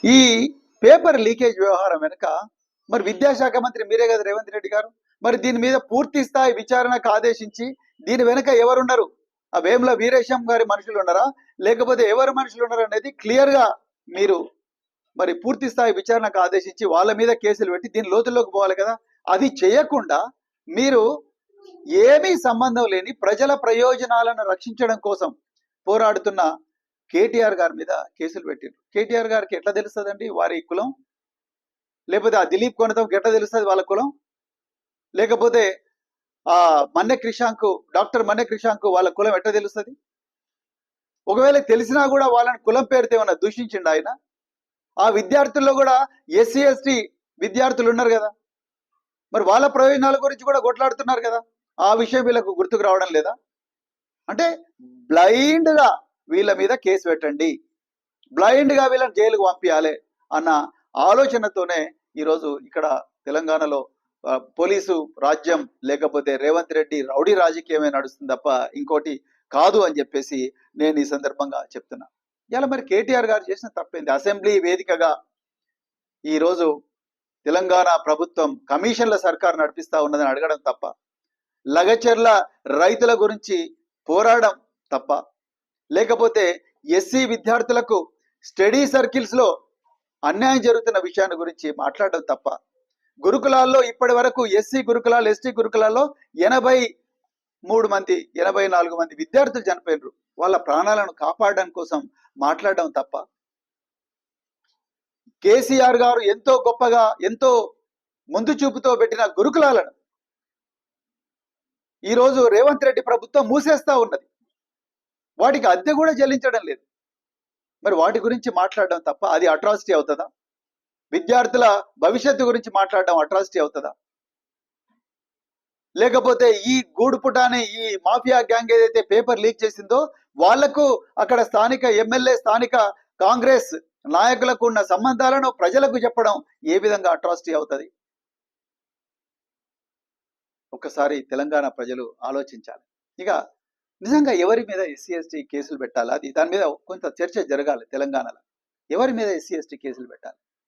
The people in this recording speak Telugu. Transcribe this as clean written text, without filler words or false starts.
ఈ పేపర్ లీకేజ్ వ్యవహారం వెనుక మరి విద్యాశాఖ మంత్రి మీరే కదా రేవంత్ రెడ్డి గారు. మరి దీని మీద పూర్తి స్థాయి విచారణకు ఆదేశించి దీని వెనుక ఎవరున్నారు, ఆ వేముల వీరేశం గారి మనుషులు ఉన్నారా లేకపోతే ఎవరు మనుషులు ఉన్నారా అనేది క్లియర్ గా మీరు మరి పూర్తి స్థాయి విచారణకు ఆదేశించి వాళ్ళ మీద కేసులు పెట్టి దీని లోతుల్లోకి పోవాలి కదా. అది చేయకుండా మీరు ఏమీ సంబంధం లేని ప్రజల ప్రయోజనాలను రక్షించడం కోసం పోరాడుతున్న కేటీఆర్ గారి మీద కేసులు పెట్టారు. కేటీఆర్ గారికి ఎట్లా తెలుస్తుందండి వారి కులం? లేకపోతే ఆ దిలీప్ కొనతంకి ఎట్లా తెలుస్తుంది వాళ్ళ కులం? లేకపోతే ఆ మన్నె క్రిషాంక్, డాక్టర్ మన్నె క్రిషాంక్ వాళ్ళ కులం ఎట్లా తెలుస్తుంది? ఒకవేళ తెలిసినా కూడా వాళ్ళని కులం పేరుతో ఏమన్నా దూషించిండు ఆయన? ఆ విద్యార్థుల్లో కూడా ఎస్సీ ఎస్టీ విద్యార్థులు ఉన్నారు కదా, మరి వాళ్ళ ప్రయోజనాల గురించి కూడా కొట్లాడుతున్నారు కదా. ఆ విషయం వీళ్ళకు గుర్తుకు రావడం లేదా? అంటే బ్లైండ్ గా వీళ్ళ మీద కేసు పెట్టండి, బ్లైండ్ గా వీళ్ళని జైలుకు పంపించాలి అన్న ఆలోచనతోనే ఈరోజు ఇక్కడ తెలంగాణలో పోలీసు రాజ్యం లేకపోతే రేవంత్ రెడ్డి రౌడీ రాజకీయమే నడుస్తుంది తప్ప ఇంకోటి కాదు అని చెప్పేసి నేను ఈ సందర్భంగా చెప్తున్నా. ఇలా మరి కేటీఆర్ గారు చేసిన తప్పేంది? అసెంబ్లీ వేదికగా ఈరోజు తెలంగాణ ప్రభుత్వం కమిషన్ల సర్కారు నడిపిస్తా ఉన్నదని అడగడం తప్ప, లగచర్ల రైతుల గురించి పోరాడడం తప్ప, లేకపోతే ఎస్సీ విద్యార్థులకు స్టడీ సర్కిల్స్ లో అన్యాయం జరుగుతున్న విషయాన్ని గురించి మాట్లాడడం తప్ప, గురుకులాల్లో ఇప్పటి వరకు ఎస్సీ గురుకులాలు ఎస్టీ గురుకులాల్లో 84 మంది విద్యార్థులు చనిపోయినారు. వాళ్ళ ప్రాణాలను కాపాడడం కోసం మాట్లాడడం తప్ప, కేసీఆర్ గారు ఎంతో గొప్పగా ఎంతో ముందు చూపుతో పెట్టిన గురుకులాలను ఈరోజు రేవంత్ రెడ్డి ప్రభుత్వం మూసేస్తా ఉన్నది. వాటికి అద్దె కూడా చెల్లించడం లేదు. మరి వాటి గురించి మాట్లాడడం తప్ప అది అట్రాసిటీ అవుతుందా? విద్యార్థుల భవిష్యత్తు గురించి మాట్లాడడం అట్రాసిటీ అవుతుందా? లేకపోతే ఈ గూడుపుటాని ఈ మాఫియా గ్యాంగ్ ఏదైతే పేపర్ లీక్ చేసిందో వాళ్లకు అక్కడ స్థానిక ఎమ్మెల్యే స్థానిక కాంగ్రెస్ నాయకులకు ఉన్న సంబంధాలను ప్రజలకు చెప్పడం ఏ విధంగా అట్రాసిటీ అవుతుంది? ఒక్కసారి తెలంగాణ ప్రజలు ఆలోచించాలి. ఇక నిజంగా ఎవరి మీద ఎస్సీ ఎస్టీ కేసులు పెట్టాలి, అది దాని మీద కొంత చర్చ జరగాలి. తెలంగాణలో ఎవరి మీద ఎస్సీ ఎస్టీ కేసులు పెట్టాలి?